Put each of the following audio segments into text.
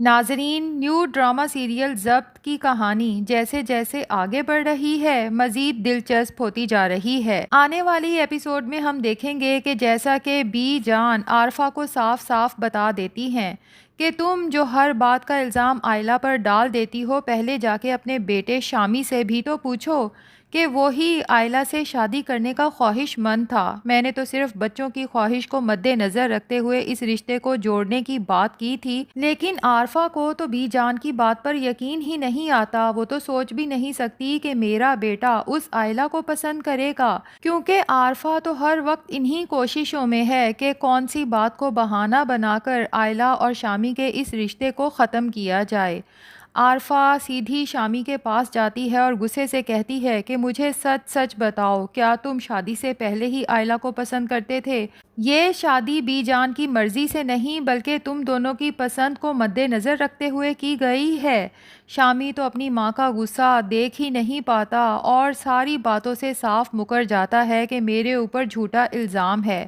ناظرین، new drama serial ضبط کی کہانی جیسے جیسے آگے بڑھ رہی ہے مزید دلچسپ ہوتی جا رہی ہے۔ آنے والی ایپیسوڈ میں ہم دیکھیں گے کہ جیسا کہ بی جان عارفہ کو صاف صاف بتا دیتی ہیں کہ تم جو ہر بات کا الزام آئلہ پر ڈال دیتی ہو، پہلے جا کے اپنے بیٹے شامی سے بھی تو پوچھو کہ وہی آئلہ سے شادی کرنے کا خواہش مند تھا۔ میں نے تو صرف بچوں کی خواہش کو مد نظر رکھتے ہوئے اس رشتے کو جوڑنے کی بات کی تھی، لیکن عارفہ کو تو بی جان کی بات پر یقین ہی نہیں آتا۔ وہ تو سوچ بھی نہیں سکتی کہ میرا بیٹا اس آئلہ کو پسند کرے گا، کیونکہ عارفہ تو ہر وقت انہی کوششوں میں ہے کہ کون سی بات کو بہانہ بنا کر آئلہ اور شامی کے اس رشتے کو ختم کیا جائے۔ عارفہ سیدھی شامی کے پاس جاتی ہے اور غصے سے کہتی ہے کہ مجھے سچ سچ بتاؤ، کیا تم شادی سے پہلے ہی آئلہ کو پسند کرتے تھے؟ یہ شادی بی جان کی مرضی سے نہیں بلکہ تم دونوں کی پسند کو مد نظر رکھتے ہوئے کی گئی ہے۔ شامی تو اپنی ماں کا غصہ دیکھ ہی نہیں پاتا اور ساری باتوں سے صاف مکر جاتا ہے کہ میرے اوپر جھوٹا الزام ہے۔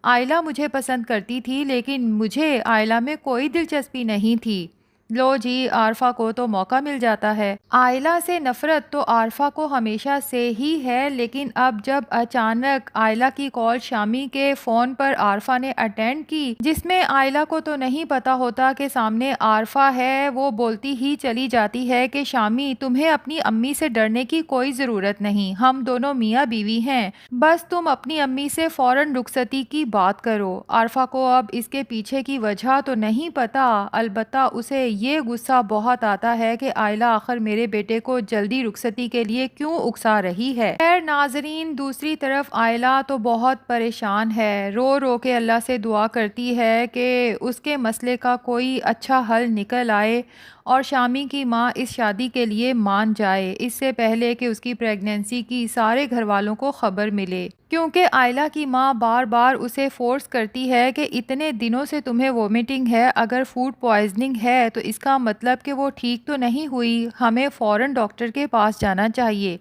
آئلہ مجھے پسند کرتی تھی لیکن مجھے آئلہ میں کوئی دلچسپی نہیں تھی۔ لو جی، عارفہ کو تو موقع مل جاتا ہے۔ آئلہ سے نفرت تو عارفہ کو ہمیشہ سے ہی ہے، لیکن اب جب اچانک آئلہ کی کال شامی کے فون پر عارفہ نے اٹینڈ کی، جس میں آئلہ کو تو نہیں پتا ہوتا کہ سامنے عارفہ ہے، وہ بولتی ہی چلی جاتی ہے کہ شامی، تمہیں اپنی امی سے ڈرنے کی کوئی ضرورت نہیں، ہم دونوں میاں بیوی ہیں، بس تم اپنی امی سے فوراً رخصتی کی بات کرو۔ عارفہ کو اب اس کے پیچھے کی وجہ تو نہیں پتا، البتہ اسے یہ غصہ بہت آتا ہے کہ آئلہ آخر میرے بیٹے کو جلدی رخصتی کے لیے کیوں اکسا رہی ہے۔ خیر ناظرین، دوسری طرف آئلہ تو بہت پریشان ہے، رو رو کے اللہ سے دعا کرتی ہے کہ اس کے مسئلے کا کوئی اچھا حل نکل آئے اور شامی کی ماں اس شادی کے لیے مان جائے، اس سے پہلے کہ اس کی پریگننسی کی سارے گھر والوں کو خبر ملے، کیونکہ آئلہ کی ماں بار بار اسے فورس کرتی ہے کہ اتنے دنوں سے تمہیں وومیٹنگ ہے، اگر فوڈ پوائزننگ ہے تو اس کا مطلب کہ وہ ٹھیک تو نہیں ہوئی، ہمیں فوراً ڈاکٹر کے پاس جانا چاہیے۔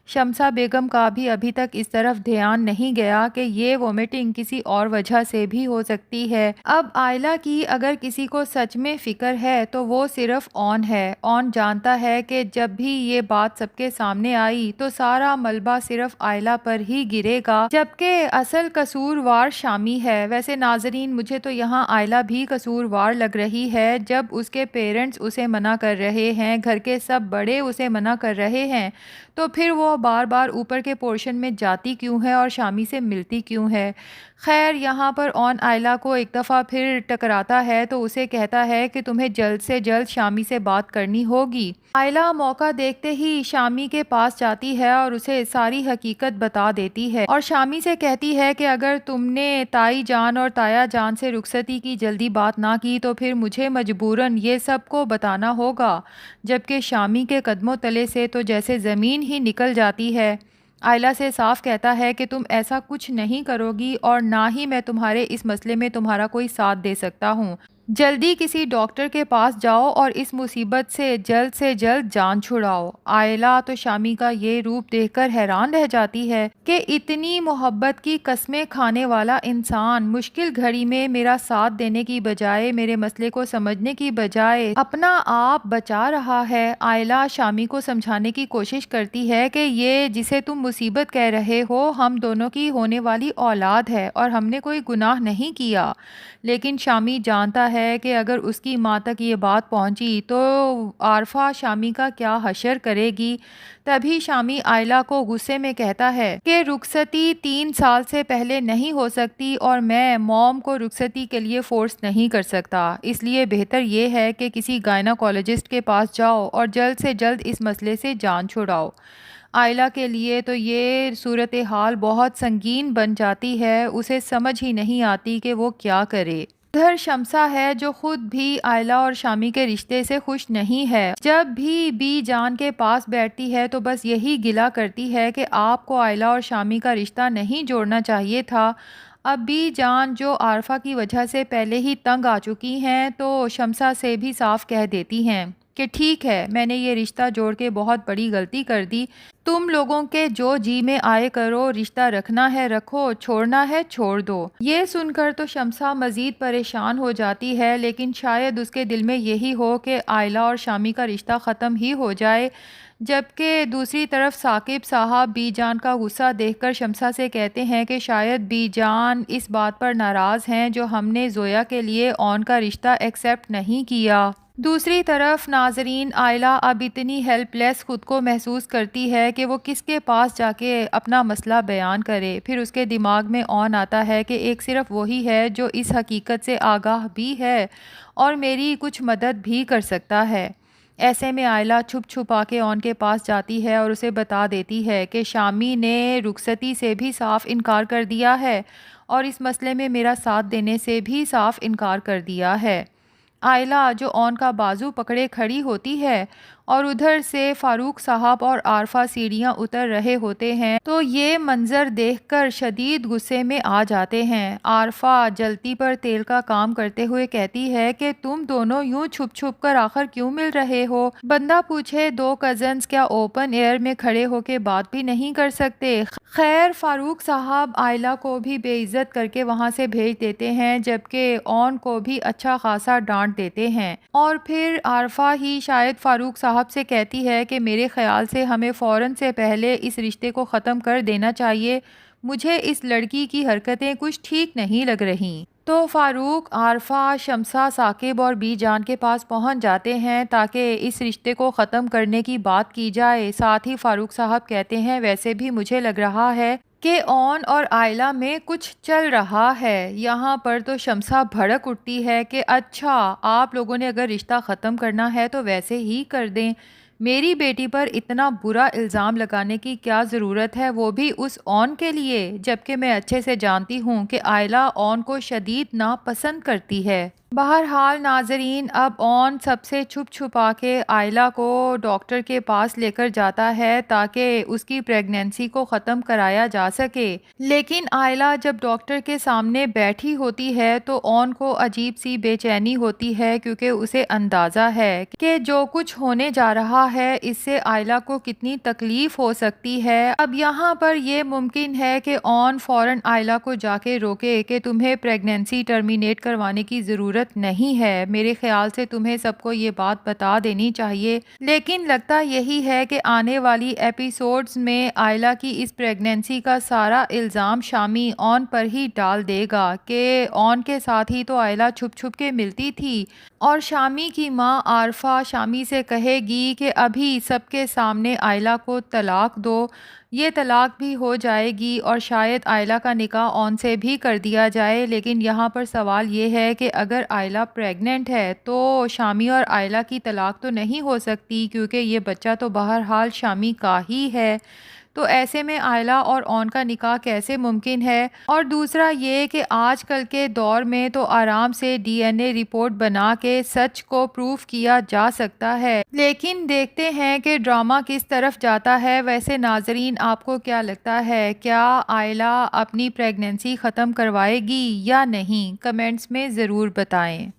شمسہ بیگم کا بھی ابھی تک اس طرف دھیان نہیں گیا کہ یہ وومیٹنگ کسی اور وجہ سے بھی ہو سکتی ہے۔ اب آئلہ کی اگر کسی کو سچ میں فکر ہے تو وہ صرف اون ہے۔ اون جانتا ہے کہ جب بھی یہ بات سب کے سامنے آئی تو سارا ملبہ صرف آئلہ پر ہی گرے گا، جبکہ اصل قصوروار شامی ہے۔ ویسے ناظرین، مجھے تو یہاں آئلہ بھی قصوروار لگ رہی ہے، جب اس کے پیرنٹس اسے منع کر رہے ہیں، گھر کے سب بڑے اسے منع کر رہے ہیں، تو پھر وہ بار بار اوپر کے پورشن میں جاتی کیوں ہے اور شامی سے ملتی کیوں ہے؟ خیر، یہاں پر اون آئلہ کو ایک دفعہ پھر ٹکراتا ہے تو اسے کہتا ہے کہ تمہیں جلد سے جلد شامی سے بات کرنی ہوگی۔ آئلہ موقع دیکھتے ہی شامی کے پاس جاتی ہے اور اسے ساری حقیقت بتا دیتی ہے اور شامی سے کہتی ہے کہ اگر تم نے تائی جان اور تایا جان سے رخصتی کی جلدی بات نہ کی تو پھر مجھے مجبوراً یہ سب کو بتانا ہوگا، جبکہ شامی کے قدموں تلے سے تو جیسے زمین ہی نکل جاتی ہے۔ آئلہ سے صاف کہتا ہے کہ تم ایسا کچھ نہیں کرو گی اور نہ ہی میں تمہارے اس مسئلے میں تمہارا کوئی ساتھ دے سکتا ہوں، جلدی کسی ڈاکٹر کے پاس جاؤ اور اس مصیبت سے جلد جان چھڑاؤ۔ آئلہ تو شامی کا یہ روپ دیکھ کر حیران رہ جاتی ہے کہ اتنی محبت کی قسمیں کھانے والا انسان مشکل گھڑی میں میرا ساتھ دینے کی بجائے، میرے مسئلے کو سمجھنے کی بجائے اپنا آپ بچا رہا ہے۔ آئلہ شامی کو سمجھانے کی کوشش کرتی ہے کہ یہ جسے تم مصیبت کہہ رہے ہو ہم دونوں کی ہونے والی اولاد ہے اور ہم نے کوئی گناہ نہیں کیا، لیکن شامی جانتا ہے کہ اگر اس کی ماں تک یہ بات پہنچی تو عارفہ شامی کا کیا حشر کرے گی۔ تبھی شامی آئلہ کو غصے میں کہتا ہے کہ رخصتی 3 سال سے پہلے نہیں ہو سکتی اور میں موم کو رخصتی کے لیے فورس نہیں کر سکتا، اس لیے بہتر یہ ہے کہ کسی گائناکولوجسٹ کے پاس جاؤ اور جلد سے جلد اس مسئلے سے جان چھڑاؤ۔ آئلہ کے لیے تو یہ صورتحال بہت سنگین بن جاتی ہے، اسے سمجھ ہی نہیں آتی کہ وہ کیا کرے۔ ادھر شمسہ ہے جو خود بھی آئلہ اور شامی کے رشتے سے خوش نہیں ہے، جب بھی بی جان کے پاس بیٹھتی ہے تو بس یہی گلہ کرتی ہے کہ آپ کو آئلہ اور شامی کا رشتہ نہیں جوڑنا چاہیے تھا۔ اب بی جان جو عارفہ کی وجہ سے پہلے ہی تنگ آ چکی ہیں تو شمسہ سے بھی صاف کہہ دیتی ہیں کہ ٹھیک ہے، میں نے یہ رشتہ جوڑ کے بہت بڑی غلطی کر دی، تم لوگوں کے جو جی میں آئے کرو، رشتہ رکھنا ہے رکھو، چھوڑنا ہے چھوڑ دو۔ یہ سن کر تو شمسہ مزید پریشان ہو جاتی ہے، لیکن شاید اس کے دل میں یہی ہو کہ آئلہ اور شامی کا رشتہ ختم ہی ہو جائے، جبکہ دوسری طرف ثاقب صاحب بی جان کا غصہ دیکھ کر شمسہ سے کہتے ہیں کہ شاید بی جان اس بات پر ناراض ہیں جو ہم نے زویا کے لیے اون کا رشتہ ایکسیپٹ نہیں کیا۔ دوسری طرف ناظرین، آئلہ اب اتنی ہیلپ لیس خود کو محسوس کرتی ہے کہ وہ کس کے پاس جا کے اپنا مسئلہ بیان کرے۔ پھر اس کے دماغ میں اون آتا ہے کہ ایک صرف وہی ہے جو اس حقیقت سے آگاہ بھی ہے اور میری کچھ مدد بھی کر سکتا ہے۔ ایسے میں آئلہ چھپ چھپا کے اون کے پاس جاتی ہے اور اسے بتا دیتی ہے کہ شامی نے رخصتی سے بھی صاف انکار کر دیا ہے اور اس مسئلے میں میرا ساتھ دینے سے بھی صاف انکار کر دیا ہے۔ آئلہ جو اون کا بازو پکڑے کھڑی ہوتی ہے اور ادھر سے فاروق صاحب اور عارفہ سیڑھیاں اتر رہے ہوتے ہیں تو یہ منظر دیکھ کر شدید غصے میں آ جاتے ہیں۔ عارفہ جلتی پر تیل کا کام کرتے ہوئے کہتی ہے کہ تم دونوں یوں چھپ چھپ کر آخر کیوں مل رہے ہو؟ بندہ پوچھے دو کزنز کیا اوپن ایئر میں کھڑے ہو کے بات بھی نہیں کر سکتے؟ خیر فاروق صاحب آئلہ کو بھی بے عزت کر کے وہاں سے بھیج دیتے ہیں، جبکہ اون کو بھی اچھا خاصا ڈانٹ دیتے ہیں، اور پھر عارفہ ہی شاید فاروق صاحب سے کہتی ہے کہ میرے خیال سے ہمیں فوراً سے پہلے اس رشتے کو ختم کر دینا چاہیے، مجھے اس لڑکی کی حرکتیں کچھ ٹھیک نہیں لگ رہیں۔ تو فاروق، عارفہ، شمسہ، ثاقب اور بی جان کے پاس پہنچ جاتے ہیں تاکہ اس رشتے کو ختم کرنے کی بات کی جائے۔ ساتھ ہی فاروق صاحب کہتے ہیں ویسے بھی مجھے لگ رہا ہے کہ اون اور آئلہ میں کچھ چل رہا ہے۔ یہاں پر تو شمسہ بھڑک اٹھتی ہے کہ اچھا، آپ لوگوں نے اگر رشتہ ختم کرنا ہے تو ویسے ہی کر دیں، میری بیٹی پر اتنا برا الزام لگانے کی کیا ضرورت ہے، وہ بھی اس اون کے لیے، جبکہ میں اچھے سے جانتی ہوں کہ آئلہ اون کو شدید ناپسند کرتی ہے۔ بہرحال ناظرین، اب اون سب سے چھپ چھپا کے آئلہ کو ڈاکٹر کے پاس لے کر جاتا ہے تاکہ اس کی پریگنینسی کو ختم کرایا جا سکے، لیکن آئلہ جب ڈاکٹر کے سامنے بیٹھی ہوتی ہے تو اون کو عجیب سی بے چینی ہوتی ہے، کیونکہ اسے اندازہ ہے کہ جو کچھ ہونے جا رہا ہے اس سے آئلہ کو کتنی تکلیف ہو سکتی ہے۔ اب یہاں پر یہ ممکن ہے کہ اون فوراً آئلہ کو جا کے روکے کہ تمہیں پریگنینسی ٹرمینیٹ کروانے کی ضرورت نہیں ہے، میرے خیال سے تمہیں سب کو یہ بات بتا دینی چاہیے، لیکن لگتا یہی ہے کہ آنے والی ایپیسوڈز میں آئلہ کی اس پریگنینسی کا سارا الزام شامی اون پر ہی ڈال دے گا کہ اون کے ساتھ ہی تو آئلہ چھپ چھپ کے ملتی تھی، اور شامی کی ماں عارفہ شامی سے کہے گی کہ ابھی سب کے سامنے آئلہ کو طلاق دو، یہ طلاق بھی ہو جائے گی اور شاید آئلہ کا نکاح اون سے بھی کر دیا جائے۔ لیکن یہاں پر سوال یہ ہے کہ اگر آئلہ پریگننٹ ہے تو شامی اور آئلہ کی طلاق تو نہیں ہو سکتی، کیونکہ یہ بچہ تو بہرحال شامی کا ہی ہے، تو ایسے میں آئلہ اور اون کا نکاح کیسے ممکن ہے؟ اور دوسرا یہ کہ آج کل کے دور میں تو آرام سے ڈی این اے رپورٹ بنا کے سچ کو پروف کیا جا سکتا ہے، لیکن دیکھتے ہیں کہ ڈرامہ کس طرف جاتا ہے۔ ویسے ناظرین، آپ کو کیا لگتا ہے، کیا آئلہ اپنی پریگنینسی ختم کروائے گی یا نہیں؟ کمنٹس میں ضرور بتائیں۔